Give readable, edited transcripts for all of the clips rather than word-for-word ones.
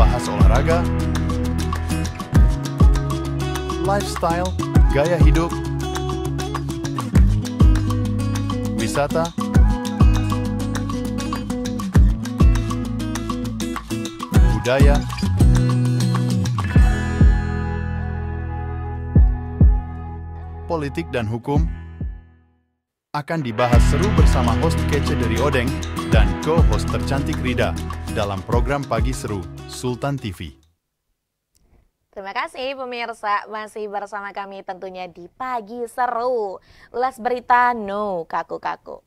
bahas olahraga, lifestyle, gaya hidup, wisata, budaya, politik dan hukum akan dibahas seru bersama host kece dari Odeng dan co-host tercantik Rida dalam program Pagi Seru Sultan TV. Terima kasih pemirsa, masih bersama kami tentunya di Pagi Seru. Ulas berita no kaku-kaku.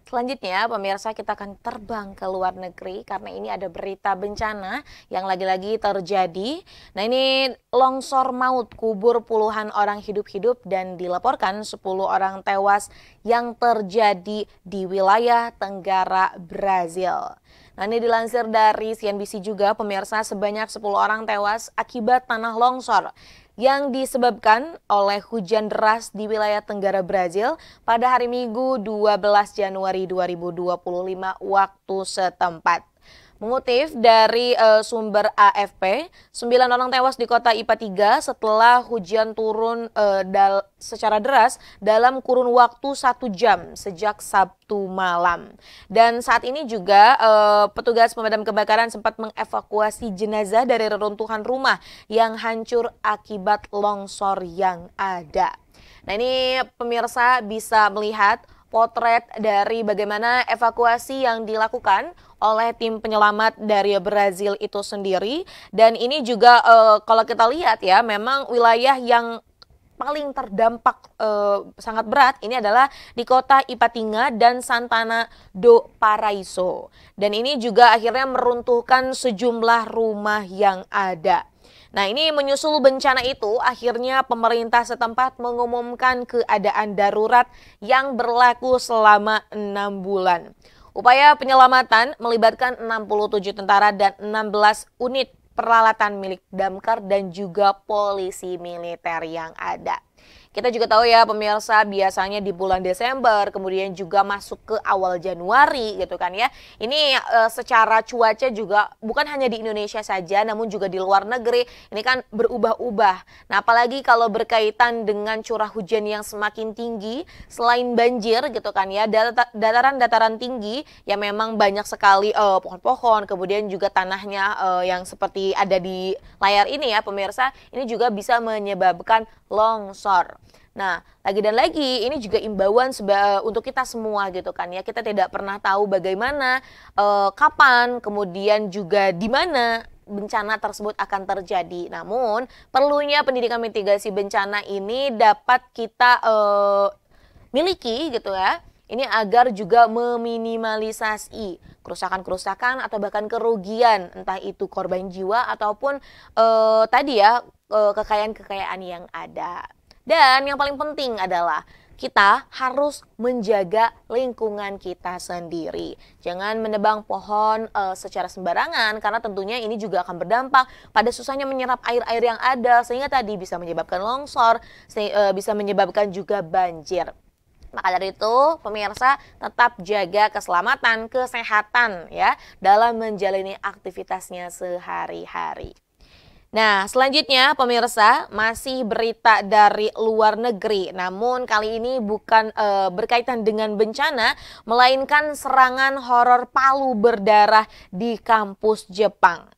Selanjutnya pemirsa, kita akan terbang ke luar negeri karena ini ada berita bencana yang lagi-lagi terjadi. Nah, ini longsor maut kubur puluhan orang hidup-hidup dan dilaporkan 10 orang tewas yang terjadi di wilayah Tenggara Brazil. Nah, ini dilansir dari CNBC juga pemirsa, sebanyak 10 orang tewas akibat tanah longsor yang disebabkan oleh hujan deras di wilayah Tenggara Brazil pada hari Minggu 12 Januari 2025 waktu setempat. Mengutip dari sumber AFP, 9 orang tewas di kota IPA 3 setelah hujan turun secara deras dalam kurun waktu 1 jam sejak Sabtu malam. Dan saat ini juga petugas pemadam kebakaran sempat mengevakuasi jenazah dari reruntuhan rumah yang hancur akibat longsor yang ada. Nah, ini pemirsa bisa melihat potret dari bagaimana evakuasi yang dilakukan oleh tim penyelamat dari Brazil itu sendiri. Dan ini juga kalau kita lihat ya, memang wilayah yang paling terdampak sangat berat ini adalah di kota Ipatinga dan Santana do Paraíso. Dan ini juga akhirnya meruntuhkan sejumlah rumah yang ada. Nah, ini menyusul bencana itu, akhirnya pemerintah setempat mengumumkan keadaan darurat yang berlaku selama 6 bulan. Upaya penyelamatan melibatkan 67 tentara dan 16 unit peralatan milik Damkar dan juga polisi militer yang ada. Kita juga tahu ya pemirsa, biasanya di bulan Desember kemudian juga masuk ke awal Januari gitu kan ya. Ini secara cuaca juga bukan hanya di Indonesia saja namun juga di luar negeri ini kan berubah-ubah. Nah, apalagi kalau berkaitan dengan curah hujan yang semakin tinggi, selain banjir gitu kan ya, dataran-dataran tinggi yang memang banyak sekali pohon-pohon, kemudian juga tanahnya yang seperti ada di layar ini ya pemirsa, ini juga bisa menyebabkan longsor. Nah, lagi dan lagi ini juga imbauan untuk kita semua gitu kan ya. Kita tidak pernah tahu bagaimana, kapan, kemudian juga di mana bencana tersebut akan terjadi. Namun, perlunya pendidikan mitigasi bencana ini dapat kita miliki gitu ya. Ini agar juga meminimalisasi kerusakan-kerusakan atau bahkan kerugian, entah itu korban jiwa ataupun tadi ya kekayaan-kekayaan yang ada. Dan yang paling penting adalah kita harus menjaga lingkungan kita sendiri. Jangan menebang pohon secara sembarangan karena tentunya ini juga akan berdampak pada susahnya menyerap air-air yang ada sehingga tadi bisa menyebabkan longsor, bisa menyebabkan juga banjir. Maka dari itu, pemirsa tetap jaga keselamatan, kesehatan ya dalam menjalani aktivitasnya sehari-hari. Nah, selanjutnya pemirsa masih berita dari luar negeri. Namun kali ini bukan berkaitan dengan bencana, melainkan serangan horor palu berdarah di kampus Jepang.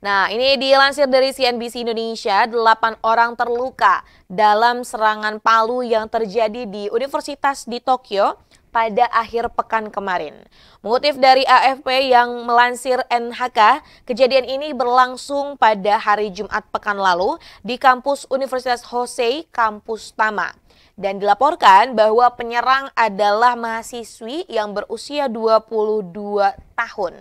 Nah, ini dilansir dari CNBC Indonesia, 8 orang terluka dalam serangan palu yang terjadi di Universitas di Tokyo pada akhir pekan kemarin. Mengutip dari AFP yang melansir NHK, kejadian ini berlangsung pada hari Jumat pekan lalu di kampus Universitas Hosei, kampus Tama. Dan dilaporkan bahwa penyerang adalah mahasiswi yang berusia 22 tahun.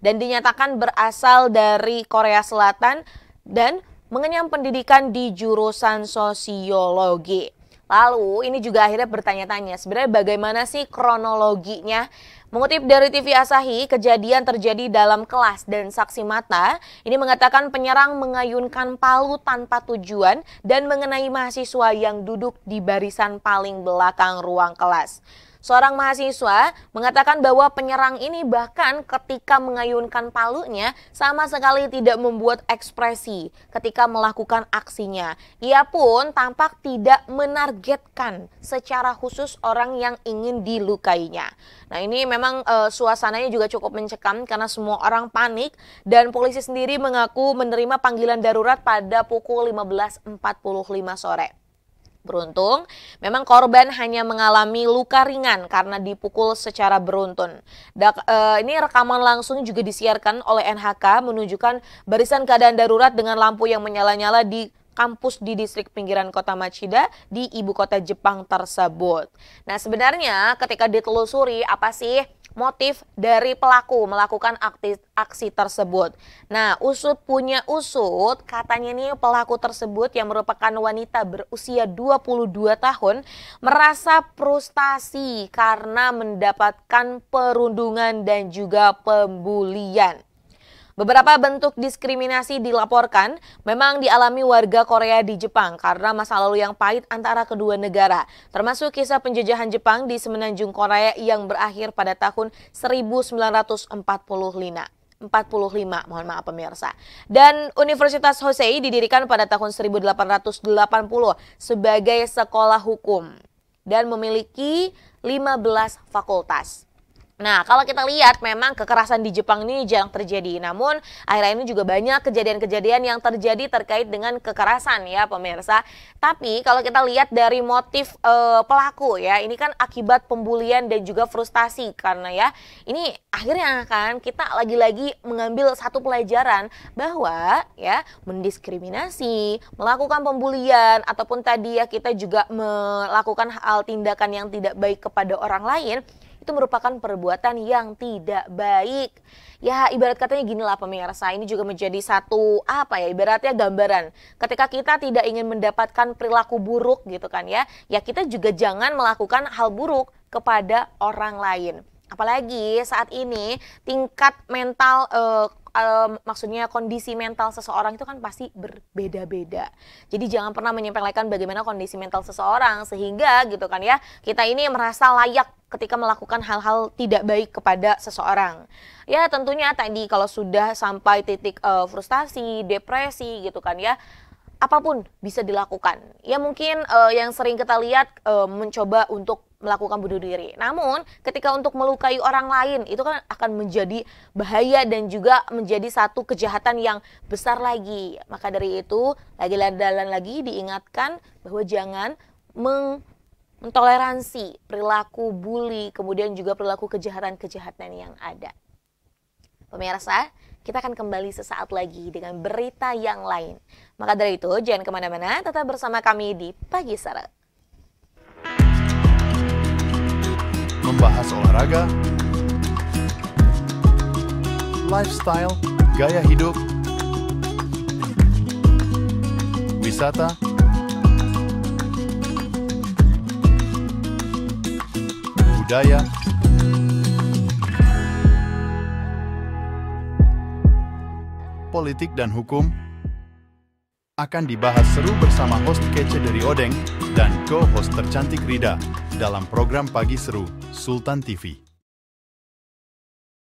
Dan dinyatakan berasal dari Korea Selatan dan mengenyam pendidikan di jurusan sosiologi. Lalu ini juga akhirnya bertanya-tanya sebenarnya bagaimana sih kronologinya. Mengutip dari TV Asahi, kejadian terjadi dalam kelas dan saksi mata ini mengatakan penyerang mengayunkan palu tanpa tujuan dan mengenai mahasiswa yang duduk di barisan paling belakang ruang kelas. Seorang mahasiswa mengatakan bahwa penyerang ini bahkan ketika mengayunkan palunya sama sekali tidak membuat ekspresi ketika melakukan aksinya. Ia pun tampak tidak menargetkan secara khusus orang yang ingin dilukainya. Nah, ini memang suasananya juga cukup mencekam karena semua orang panik dan polisi sendiri mengaku menerima panggilan darurat pada pukul 15.45 sore. Beruntung, memang korban hanya mengalami luka ringan karena dipukul secara beruntun. Ini rekaman langsung juga disiarkan oleh NHK menunjukkan barisan keadaan darurat dengan lampu yang menyala-nyala di kampus di distrik pinggiran kota Machida di ibu kota Jepang tersebut. Nah, sebenarnya ketika ditelusuri apa sih motif dari pelaku melakukan aksi tersebut. Nah, usut punya usut, katanya nih pelaku tersebut yang merupakan wanita berusia 22 tahun merasa frustasi karena mendapatkan perundungan dan juga pembulian. Beberapa bentuk diskriminasi dilaporkan memang dialami warga Korea di Jepang karena masa lalu yang pahit antara kedua negara, termasuk kisah penjajahan Jepang di semenanjung Korea yang berakhir pada tahun 1945. Mohon maaf pemirsa. Dan Universitas Hosei didirikan pada tahun 1880 sebagai sekolah hukum dan memiliki 15 fakultas. Nah, kalau kita lihat memang kekerasan di Jepang ini jarang terjadi. Namun, akhir-akhir ini juga banyak kejadian-kejadian yang terjadi terkait dengan kekerasan ya pemirsa. Tapi kalau kita lihat dari motif pelaku ya, ini kan akibat pembulian dan juga frustasi karena ya, ini akhirnya kan kita lagi-lagi mengambil satu pelajaran bahwa ya mendiskriminasi, melakukan pembulian ataupun tadi ya kita juga melakukan hal tindakan yang tidak baik kepada orang lain itu merupakan perbuatan yang tidak baik. Ya ibarat katanya gini lah pemirsa, ini juga menjadi satu ibaratnya gambaran. Ketika kita tidak ingin mendapatkan perilaku buruk gitu kan ya kita juga jangan melakukan hal buruk kepada orang lain. Apalagi saat ini tingkat mental maksudnya kondisi mental seseorang itu kan pasti berbeda-beda. Jadi jangan pernah menyepelekan bagaimana kondisi mental seseorang sehingga gitu kan ya kita ini merasa layak ketika melakukan hal-hal tidak baik kepada seseorang. Ya tentunya tadi kalau sudah sampai titik frustasi, depresi gitu kan ya, apapun bisa dilakukan. Ya mungkin yang sering kita lihat mencoba untuk melakukan bunuh diri. Namun ketika untuk melukai orang lain itu kan akan menjadi bahaya dan juga menjadi satu kejahatan yang besar lagi. Maka dari itu lagi diingatkan bahwa jangan mentoleransi perilaku bully, kemudian juga perilaku kejahatan-kejahatan yang ada. Pemirsa, kita akan kembali sesaat lagi dengan berita yang lain. Maka dari itu, jangan kemana-mana, tetap bersama kami di Pagi Seru. Membahas olahraga, lifestyle, gaya hidup, wisata, budaya, politik dan hukum akan dibahas seru bersama host kece dari Odeng dan co-host tercantik Rida dalam program Pagi Seru Sultan TV.